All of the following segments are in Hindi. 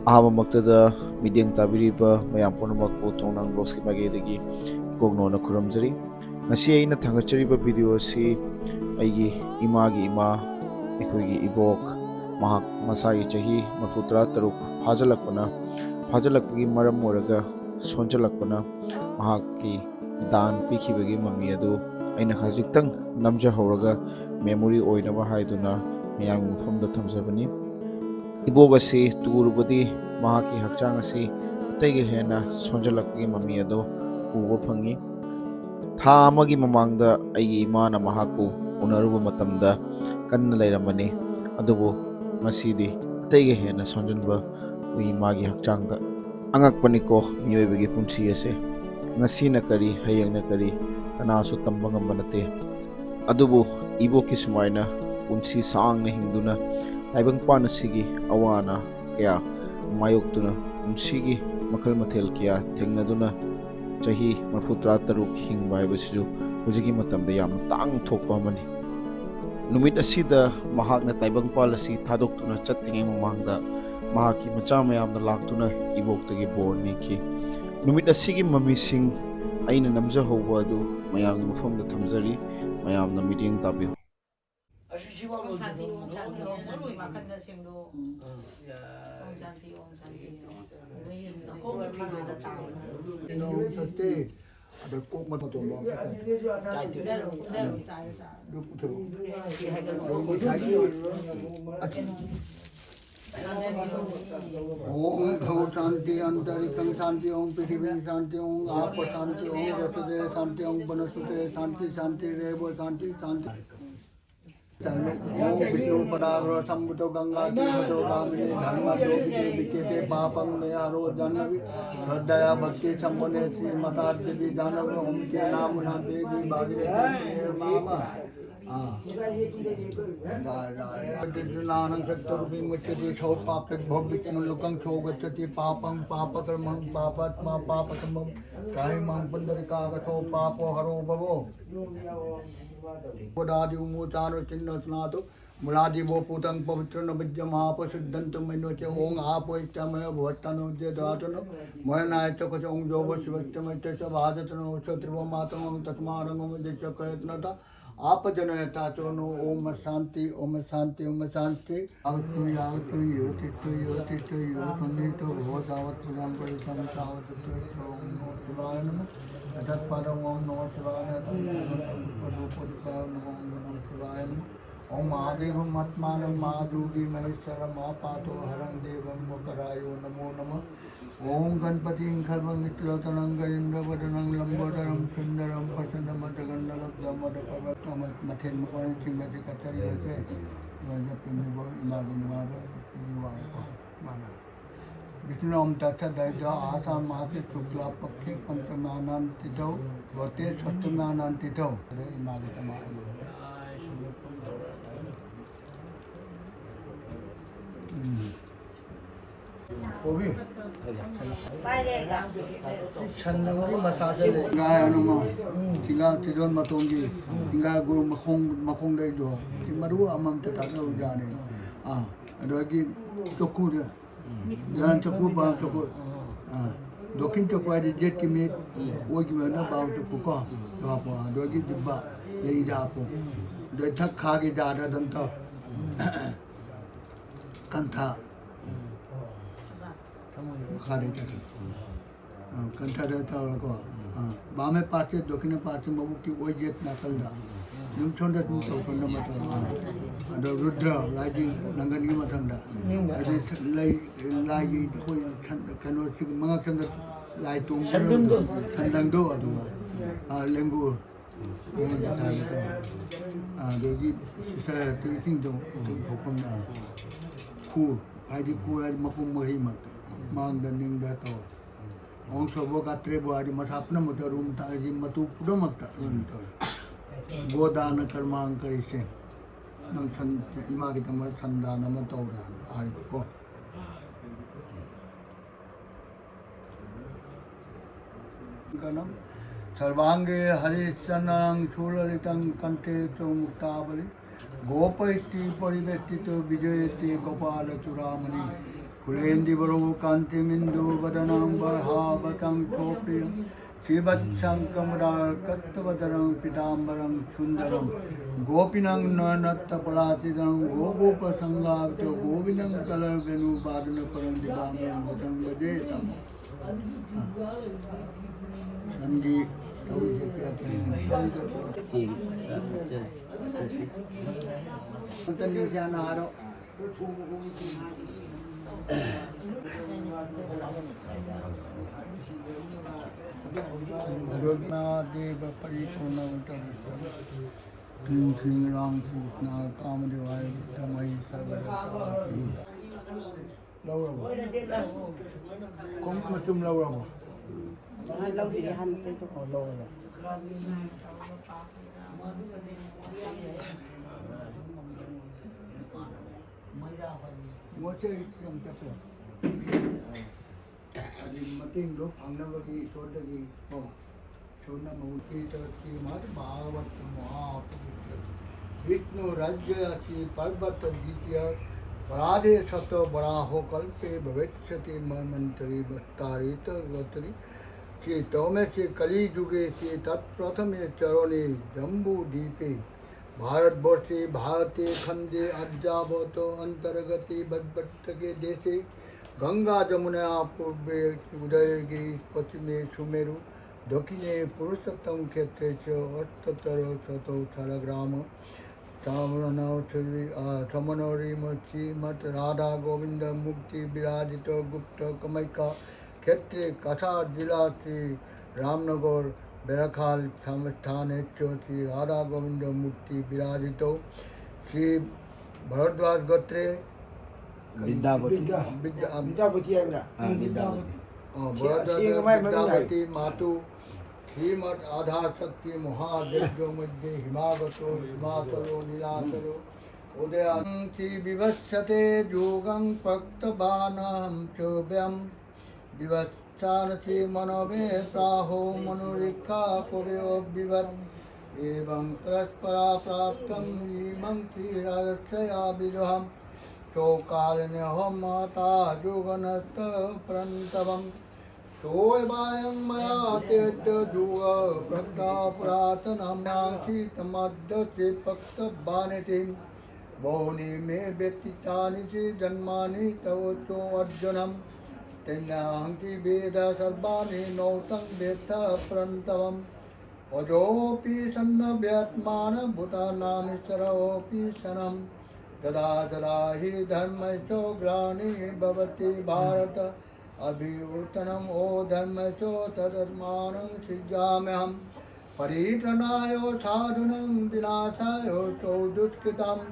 ꯑꯍꯥꯟꯕꯃꯛꯇꯗ ꯃꯤꯠꯌꯦꯡ ꯇꯥꯕꯤꯔꯤꯕ ꯃꯌꯥꯝ ꯄꯨꯝꯅꯃꯛꯄꯨ ꯊꯣꯡꯅꯥꯡ ꯕ꯭ꯂꯣꯒꯁꯀꯤ ꯃꯥꯏꯀꯩꯗꯒꯤ ꯏꯀꯣꯛꯅꯣꯅ ꯈꯨꯔꯨꯝꯖꯔꯤ꯫ ꯉꯁꯤ ꯑꯩꯅ ꯊꯥꯡꯒꯠꯆꯔꯤꯕ ꯚꯤꯗꯤꯑꯣ ꯑꯁꯤ ꯑꯩꯒꯤ ꯏꯃꯥꯒꯤ ꯏꯃꯥ, ꯑꯩꯈꯣꯏꯒꯤ ꯏꯕꯣꯛ, ꯃꯍꯥꯛ ꯃꯁꯥꯒꯤ ꯆꯍꯤ 33 ꯐꯥꯖꯤꯜꯂꯛꯄꯒꯤ ꯃꯔꯝ ꯑꯣꯏꯔꯒ ꯁꯣꯟꯖꯜꯂꯛꯄꯅ ꯃꯍꯥꯛꯀꯤ ꯗꯥꯟ ꯄꯤꯈꯤꯕꯒꯤ ꯃꯃꯤ ꯑꯗꯨ ꯑꯩꯅ ꯈꯖꯤꯛꯇꯪ ꯅꯝꯖꯍꯧꯔꯒ ꯃꯦꯃꯣꯔꯤ ꯑꯣꯏꯅꯕ ꯍꯥꯏꯗꯨꯅ ꯃꯌꯥꯝꯒꯤ ꯃꯐꯝꯗ ꯊꯝꯖꯕꯅꯤ꯫ ꯏꯕꯣꯛ ꯑꯁꯤ ꯇꯨꯔꯨꯕꯗꯤ ꯃꯍꯥꯛꯀꯤ ꯍꯛꯆꯥꯡ ꯑꯁꯤ ꯑꯇꯩꯒ ꯍꯦꯟꯅ ꯁꯣꯟꯖꯜꯂꯛꯄꯒꯤ ꯃꯃꯤ ꯑꯗꯨ ꯎꯕ ꯐꯪꯉꯤ꯫ ꯊꯥ ꯑꯃꯒꯤ ꯃꯃꯥꯡꯗ ꯑꯩꯒꯤ ꯏꯃꯥꯅ ꯃꯍꯥꯛꯄꯨ ꯎꯅꯔꯨꯕ ꯃꯇꯝꯗ ꯀꯟꯅ ꯂꯩꯔꯝꯕꯅꯤ, ꯑꯗꯨꯕꯨ ꯉꯁꯤꯗꯤ ꯑꯇꯩꯒ ꯍꯦꯟꯅ ꯁꯣꯟꯖꯟꯕ ꯎꯏ ꯃꯥꯒꯤ ꯍꯛꯆꯥꯡꯗ꯫ ꯑꯉꯛꯄꯅꯤꯀꯣ ꯃꯤꯑꯣꯏꯕꯒꯤ ꯄꯨꯟꯁꯤ ꯑꯁꯦ꯫ ꯉꯁꯤꯅ ꯀꯔꯤ, ꯍꯌꯦꯡꯅ ꯀꯔꯤ, ꯀꯅꯥꯁꯨ ꯇꯝꯕ ꯉꯝꯕ ꯅꯠꯇꯦ꯫ ꯑꯗꯨꯕꯨ ꯏꯕꯣꯛꯀꯤ ꯁꯨꯃꯥꯏꯅ ꯄꯨꯟꯁꯤ ꯁꯥꯡꯅ ꯍꯤꯡꯗꯨꯅ ꯇꯥꯏꯕꯪꯄꯥꯟ ꯑꯁꯤꯒꯤ ꯑꯋꯥ ꯑꯅꯥ ꯀꯌꯥ ꯃꯥꯌꯣꯛꯇꯨꯅ ꯄꯨꯟꯁꯤꯒꯤ ꯃꯈꯜ ꯃꯊꯦꯜ ꯀꯌꯥ ꯊꯦꯡꯅꯗꯨꯅ ꯆꯍꯤ 33 ꯍꯤꯡꯕ ꯍꯥꯏꯕꯁꯤꯁꯨ ꯍꯧꯖꯤꯛꯀꯤ ꯃꯇꯝꯗ ꯌꯥꯝꯅ ꯇꯥꯡꯅ ꯊꯣꯛꯄ ꯑꯃꯅꯤ꯫ ꯅꯨꯃꯤꯠ ꯑꯁꯤꯗ ꯃꯍꯥꯛꯅ ꯇꯥꯏꯕꯪꯄꯥꯜ ꯑꯁꯤ ꯊꯥꯗꯣꯛꯇꯨꯅ ꯆꯠꯇ꯭ꯔꯤꯉꯩ ꯃꯃꯥꯡꯗ ꯃꯍꯥꯛꯀꯤ ꯃꯆꯥ ꯃꯌꯥꯝꯅ ꯂꯥꯛꯇꯨꯅ ꯏꯕꯣꯛꯇꯒꯤ ꯕꯣꯔ ꯅꯤꯈꯤ꯫ ꯅꯨꯃꯤꯠ ꯑꯁꯤꯒꯤ ꯃꯃꯤꯁꯤꯡ ꯑꯩꯅ ꯅꯝꯖꯍꯧꯕ ꯑꯗꯨ ꯃꯌꯥꯝꯒꯤ ꯃꯐꯝꯗ ꯊꯝꯖꯔꯤ, ꯃꯌꯥꯝꯅ ꯃꯤꯠꯌꯦꯡ ꯇꯥꯕꯤꯌꯨ꯫ ada kok mata tu bang. ओम धौ शांति अंतरिक्षं शांति ओम पृथ्वी शांति ओम आप शांति ओम वसुदेव शांति ओम वनस्पते शांति शांति रेव शांति शांति ओम विष्णु पदारो संबुतो गंगा तीर्थो गामिनी धर्म योगिनी विचेते पापं मे हरो जाह्नवी श्रद्धया भक्ति संपन्ने श्री माता देवी दानव ओम के नाम ना देवी भागीरथी मामा नानं चतुर्भि मुच्यते सौ पापक भव विष्णु लोकं सौ गच्छति पापं पापकर्मं पापात्मा पापकर्मं कायमं पुंडरीकाक्षो पापो हरो भवो पदादि उमोचानो चिन्ह स्नातो मुलादिवो पूतं पवित्रं विद्यमाप सिद्धंतं मनो च ओं आपो इत्यमय भवत्तनो जदातनो मयनाय च कच ओं जोव शिवच्चमय च भाजतनो क्षत्रिवो मातमं तस्मारंगं दिच प्रयत्नता आप जनयता चोनो ओम शांति ओम शांति ओम शांति आवतु यावतु योतितु योतितु योतुनितो भवतावत पुरां परिसं सावत ओम नमो शिवाय नमः तत्पदं ओम नमो शिवाय नमो शिवाय नमः ओम महादेवं आत्मानं महाजोगी महेश्वरं महापातो हरं देवं वकरायो नमो नमः ओम गणपतिं खर्वं विष्णुतनं गजेन्द्रवदनं लंबोदरं सुंदरं प्रसन्नमदगण्डलब्धमदपवत्तम मथेन मुकोनि चिंगति कचरियते वजपिनिवो इमागिनवारो माना विष्णु ओम तत्सदैज आषाढ़ मासे शुक्ला पक्षे पंचमानांतिथौ वते षष्ठमानांतिथौ इमागितमा कोबी छन्नंगी मसाले गाय अनुमा चिंगा तिजोन मतोंगी चिंगा गुरु मखोंग दे दो मरु अमम त तानो जाने अदगी चोकू दे जान चोकू बा चोकू दोकिन चोकू आदि जेट की में ओगी में ना बाउ चोकू को बापो अदगी दिब्बा ले जापो दे थक खागे जादा दंत कंथा खाने चक्कर कंठा रहता है को बामे पासे दक्षिण पासे मबू की वो जेत नकल दा निम छोंडे तू तो कंड मत अदो रुद्र लाजी नंगनी मतंदा अदे लाई लाजी कोई कनो सिग मंगा चंद लाई तुम संदंग दो अदो लेंगु दोगी से तीसिंग दो भोकम ना कू आदि कू आदि मकुम मही मत mang dan ning dato ong sobo katre bo adi masapna mutarum taji matu pudo makta to godana karmang kaise nang san ima kita ma sandana ma tawda ai ko kanam सर्वांगे हरिश्चंदनं शूललितं कंठे च मुक्तावली गोपैष्टि परिवेष्टितो विजयते गोपाल चूड़ामणि फुलेन्दीवरो कान्तिमिन्दु वदनं वरहावतं कोप्रियं श्रीवत्सङ्कमदाकत्वदरं पीताम्बरं सुन्दरं गोपिनं नयनत्तपलाचितं गोगोपसंगावितो गोविनं कलर्वेणुवादनपरं दिवाङ्गं भुजं भजेतं नंदी नारो देव परिपूर्ण श्री राम कृष्ण कामदेवाय विद्महे सर्वदा कौन तुम लो lâu thì ăn cái chỗ mua chơi trong tập rồi mà tiền lúc hàng năm cái số đó gì số năm một khi cho khi mất Bhagavad Vishnu Rajya की पर्वत द्वितीय राधे सत बराहो कल्पे भविष्यति मन्मंतरी वस्तारित गोत्री श्री तौमे से कली जुगे से तत्प्रथमे चरणे जम्बू दीपे भारतवर्षे भारते खंडे अद्यावत अंतर्गते बद्भट्ट के देशे गंगा जमुना पूर्वे उदयगिरी पश्चिमे सुमेरु दक्षिणे पुरुषोत्तम क्षेत्रे च अष्टतर शतोत्तरग्राम समनोरी श्रीमद राधा गोविंद मुक्ति विराजित गुप्त कमैका क्षेत्रे कसार जिला श्री रामनगर बेरखाल संस्थान श्री राधा गोविंद मुक्ति विराजित श्री भरद्वाज गोत्रे विद्यावती मातु श्रीमद आधा शक्ति महादेव मध्ये हिमागतो हिमाचलो नीलाचलो उदयांति विवस्यते योगं प्रक्तबाणं च व्यं विवत्सानसि मनवे प्राहो मनुरिक्खा कुर्यो विवत् एवं परस्परा प्राप्तं इमं श्रीरक्षया विदुहं शोकालन्यहं माता योगनस्त परन्तवम् सोऽयं मया त्यज जुग प्रज्ञा पुरातनं शीतमद्य पक्तबानितिं बहूनि मे व्यतीतानि च जन्मानि तव चोऽर्जुनं तेनाहंति वेद सर्वाणि नौतं वेत्थ परन्तवम् अजोऽपि सन्नव्यात्मान भूतानामीश्वरोऽपि सनं तदा तदा हि धर्मस्य ग्लानिः भवति भारत अभिवर्तनम ओ धर्म चो तदर्मानं सृजाम्यहं परित्रणाय साधुनं विनाशाय चो दुष्कृतं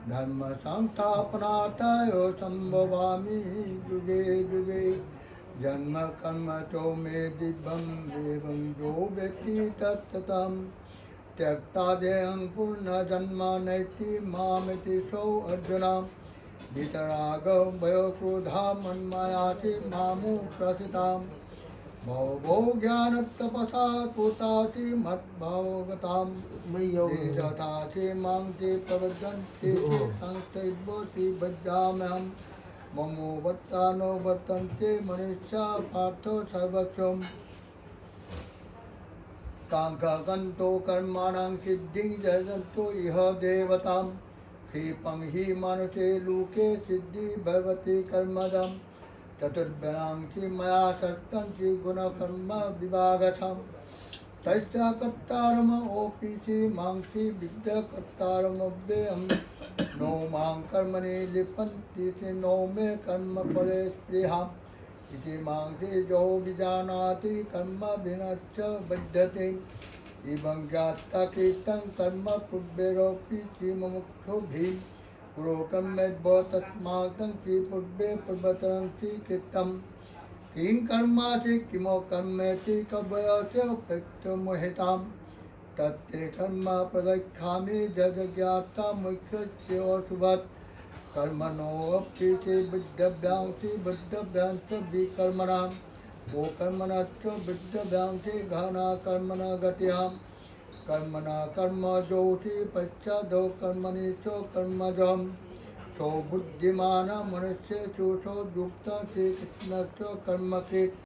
धर्म संस्थापनार्थाय संभवामि युगे युगे जन्म कर्म चो मे दिव्यं एवं जो व्यक्ति तत्ततं त्यक्ता देहं पुनर्जन्म नैति मामिति सो अर्जुना वितराग भयो क्रोधा मन्मायाति मामु प्रथितां भवो ज्ञानतपसा कृताति मद्भावगतां वेदताति मां ते प्रवदन्ति संस्तैवति वज्राम्यहं ममो वर्तानो वर्तन्ते मनुष्या पार्थो सर्वस्वं काङ्क्षन्तो कर्माणां सिद्धिं जयन्तो इह देवताम् क्षिपं हि मानुषे लोके सिद्धि भवति कर्मदं चतुर्भ्यां मया शक्तं गुणकर्म विभागशं तस्य कर्तारमोऽपि मां विद्याकर्तारमव्ययं नो मां कर्मणि लिपन्ति नो मे कर्मफले स्पृहाम् इति मां जो विजानाति कर्म विनश्च बध्यते एवं ज्ञाता कीर्तन कर्म पूर्वेरोपि मुख्योभिः पुरोकर्मेद्व तस्मात् पूर्वे पूर्वतरं कीर्तम् किं कर्मासि किमो कर्मेति कवयस्य प्रत्यमोहितां तत्ते कर्म प्रगच्छामि जज्ञाता मुख्यस्योऽशुभत् कर्मणोऽपि बुद्धभ्यां विकर्मणां वो कर्मणश्च विद्यभ्यां गहना कर्मणा गत्यां कर्मणा कर्म जोषि पश्चादो कर्मणि च कर्मजं सौ बुद्धिमान मनुष्य चोषो युक्त श्री कृष्ण कर्म के